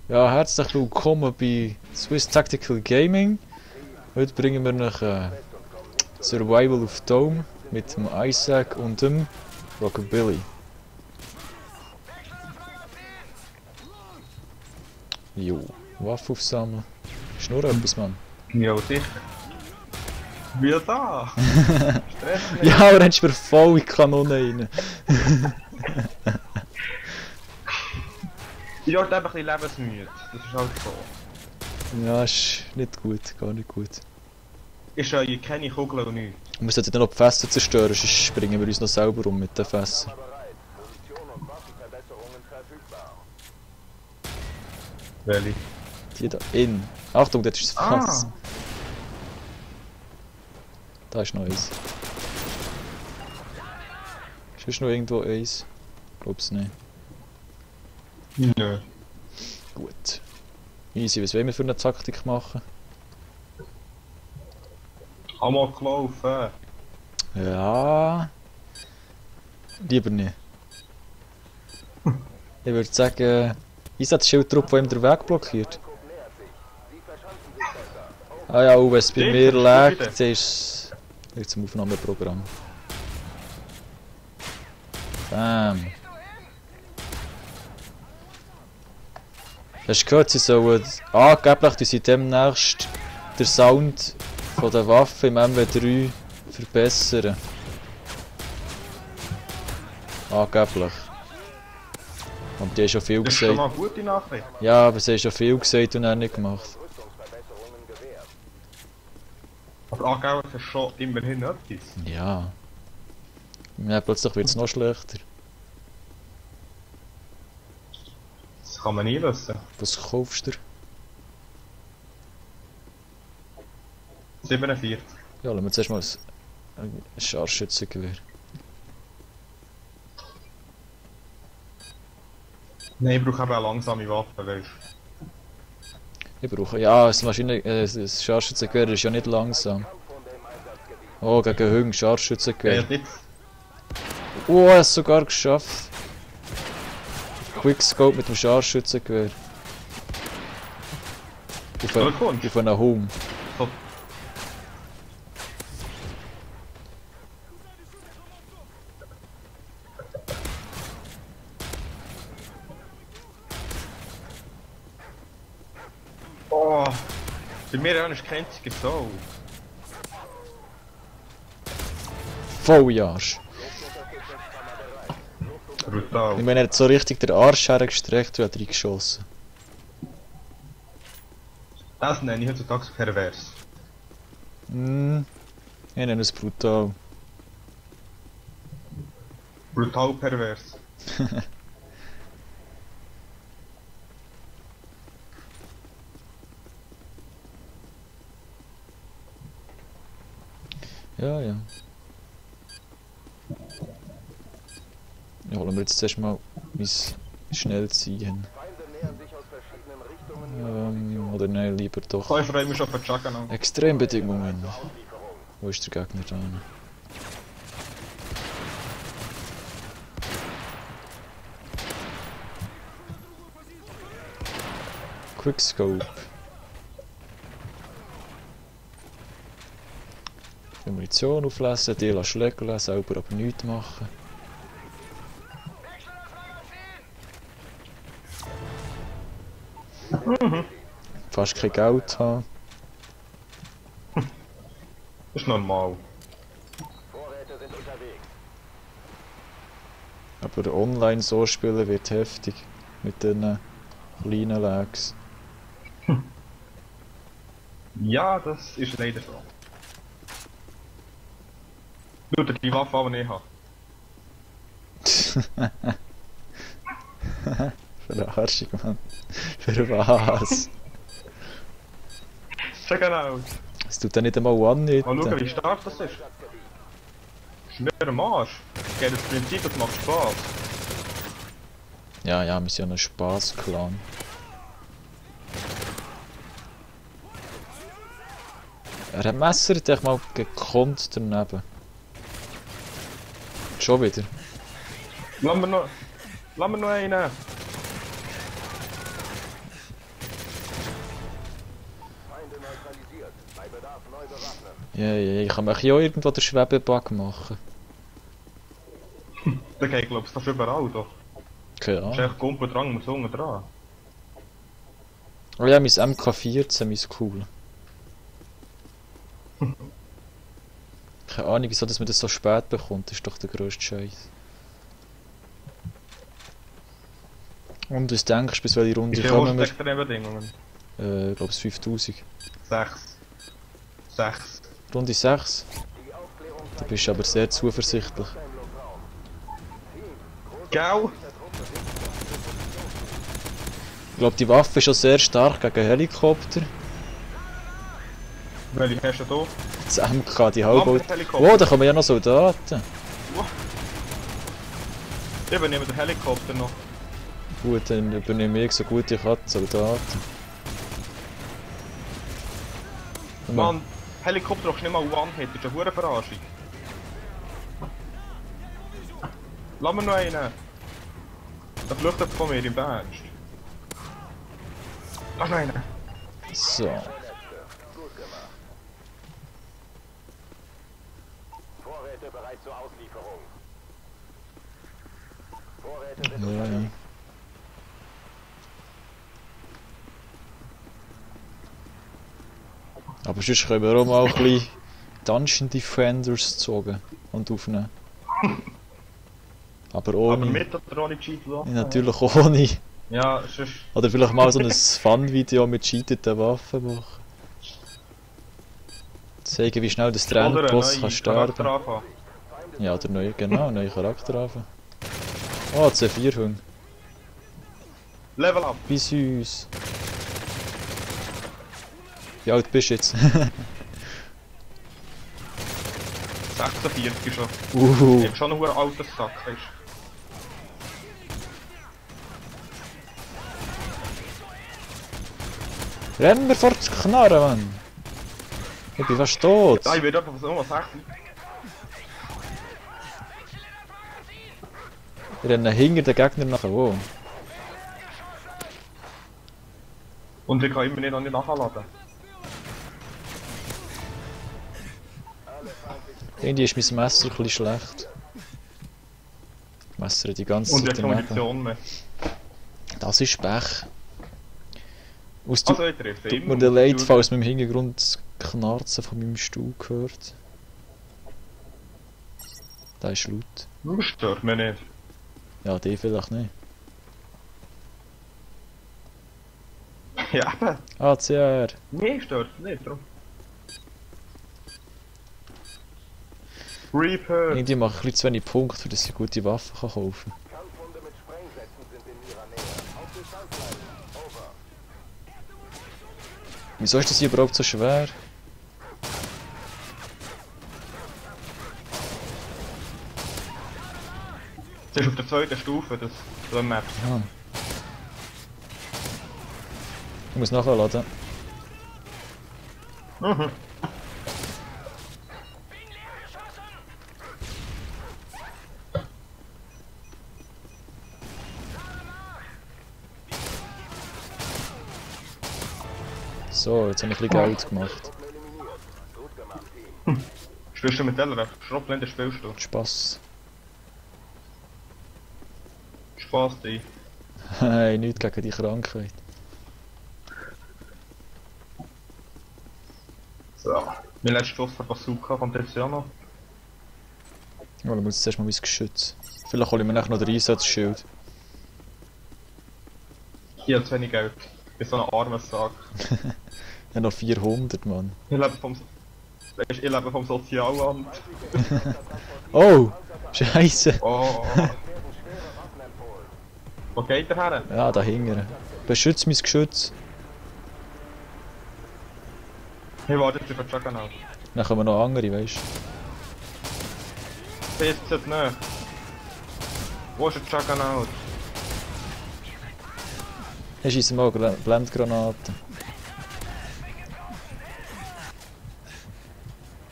Ja, herzlich willkommen bei Swiss Tactical Gaming. Heute bringen wir noch Survival of Dome mit dem Isaac und dem Rockabilly. Jo, Waffe aufsammeln. Ist nur etwas, Mann. Ja, sicher. Wie da? Stress nicht. Ja, aber hast du mir voll in die Kanone rein. Ich werde einfach ein bisschen lebensmüde. Das ist halt so. Ja, ist nicht gut, gar nicht gut. Ich scheue keine Kugeln und nichts. Wir sollten dann noch die Fässer zerstören, sonst springen wir uns noch selber um mit den Fässern. Welche? Die da in. Achtung, das ist das Fass. Da ist noch eins. Ist noch irgendwo eins? Glaub's nicht. Nö. Gut. Easy, was wollen wir für eine Taktik machen? Amok laufen. Ja. Lieber nicht. Ich würde sagen, Einsatz Schildtrupp, der ihm den Weg blockiert. Ah ja, und wenn es bei mir lag, dann ist es zum Aufnahmeprogramm. Bam. Hast du gehört, sie sollen angeblich, dass sie demnächst den Sound von der Waffe im MW3 verbessern. Angeblich. Und die haben schon viel Das ist schon gesagt. mal eine gute Nachricht. Ja, aber sie haben schon viel gesagt und auch nicht gemacht. Aber angeblich ist schon immerhin etwas. Ja. Ja, plötzlich wird es noch schlechter. Das kann man nie wissen. Was kaufst du dir? 47. Ja, lassen wir zuerst mal ein Scharfschützengewehr. Nein, ich brauche eben eine langsame Waffe, weißt Ich brauche. Ja, das Scharfschützengewehr ist ja nicht langsam. Oh, gegen Hüng, du. Scharfschützengewehr. Ja, nicht. Oh, er hat es sogar geschafft. Quickscope mit dem Scharfschützengewehr. Auf einen Home. So. Oh, bei mir ist kein einziger so. Volljahrs. Brutal. Ich meine, er hat so richtig den Arsch hergestreckt und hat reingeschossen. Das nenne ich heutzutage pervers. Hm. Ich nenne es brutal. Brutal pervers. Ja, ja. Ja, holen wir jetzt zuerst mal mein Schnellziehen. Oder nein, lieber doch. Ich freue mich schon auf den Juggernaut an. Extrembedingungen. Wo ist der Gegner dran? Quickscope. Die Munition auflassen, die schlägeln, selber aber nichts machen. Fast kein Geld haben. Das ist normal. Aber online so spielen wird heftig. Mit den kleinen Lags. Ja, das ist leider so. Nur die Waffe, die ich habe. Verarschung, Mann. Für was? Juggernaut. Es tut ja nicht einmal One-Hitten. Mal schauen, wie stark das ist. Schnell am Arsch. Ich kenne das Prinzip, das macht Spaß. Ja, ja, wir sind ja ein Spaß-Clan. Er hat Messer, der mal gekonnt daneben. Schon wieder. Lass mir noch einen. Ja, ich kann mir ja irgendwo den Schwebebug machen. Der geht, glaubst du, das ist überall doch. Keine Das ist Ahnung. echt Kumpel dran, muss unten dran. Oh ja, mein MK14, mein cool. Keine Ahnung, wieso dass man das so spät bekommt, das ist doch der grösste Scheiß. Und was denkst du, bis welche Runde Wie kommen wir? Extrembedingungen? Ich glaube es 5000. 6. 6. Runde 6? Du bist aber sehr zuversichtlich. Gell? Ich glaube die Waffe ist schon sehr stark gegen Helikopter. Welche hast du da? Das MK, die Halbboot. Lampenhelikopter. Oh, da kommen ja noch Soldaten. Ich übernehme den Helikopter noch. Gut, dann übernehme ich so gut ich kann die Soldaten. Mann, Helikopter auch nicht mal One-Hit, das ist eine hure Verarschung. Lass mir noch einen. Der flüchtet von mir im Badge. Lass noch einen. So. Vorräte bereit zur Auslieferung. Ja. Aber sonst können wir auch mal ein bisschen Dungeon Defenders zogen und aufnehmen. Aber ohne. Aber mit oder ohne Cheat Ja, natürlich ohne. Ja, sonst... Oder vielleicht mal so ein Fun-Video mit cheateten Waffen machen. Zeigen, wie schnell das Oder einen Trainerboss neuen kann sterben. Charakter anfangen. Ja, der neue, genau, neue Charakter anfangen. Oh, C4-Hung. Level up! Wie süß. Wie alt bist du jetzt? 46 schon. Ich hab schon einen hohen alten Sack, weißt Rennen wir vor die Knarre, Mann! Ich bin fast tot! du. Ja, ich werde einfach so was 60. Ich renne hinter den Gegner nachher, wo? Und ich kann immer nicht nachladen. Irgendwie ist mein Messer ein bisschen schlecht. Ich messere die ganze Und ich Zeit habe keine daneben. Munition mehr. Das ist Pech. Es Also ich treffe tut immer. mir leid, falls man im Hintergrund das Knarzen von meinem Stuhl hört. Der ist laut. Das stört mich nicht. Ja, die vielleicht nicht. Ja, eben. ACR! Mich stört es nicht, darum. Reaper! Irgendwie mache ich ein bisschen zu wenig Punkte, für dass ich gute Waffen kann kaufen kann. Kampfhunde mit Sprengsätzen sind in ihrer Nähe. Auf Distanz bleiben. Over. Wieso ist das hier überhaupt so schwer? Das ist auf der zweiten Stufe, das so ein Map. Ah. Ich muss nachladen. Mhm. So, jetzt habe ich ein bisschen Geld gemacht. Gut gemacht, Team. Spielst du mit der Schrottblende spielst du? Spaß. Spaß dich. Hey, nichts gegen die Krankheit. So. Mein letzter Schuss von Bazooka kommt jetzt ja noch. Oh, dann muss ich zuerst mal mein Geschütz. Vielleicht hole ich mir nachher noch den Einsatzschild. Ich habe zu wenig Geld. Ich bin so ein armer Sack. Ja, noch 400, Mann. Ich lebe vom... Weißt, ich lebe vom Sozialamt. Oh! Scheiße! Oh. Wo geht der her? Ja, da hinten. Beschütze mein Geschütz. Ich warte jetzt auf den Juggernaut. Dann kommen noch andere, weißt du. Jetzt nicht. Wo ist der Juggernaut? Ich schieße mal Blendgranaten.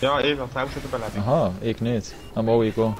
Ja, ich habe selbst überlebt. Aha, ich nicht. Einmal ich gehe.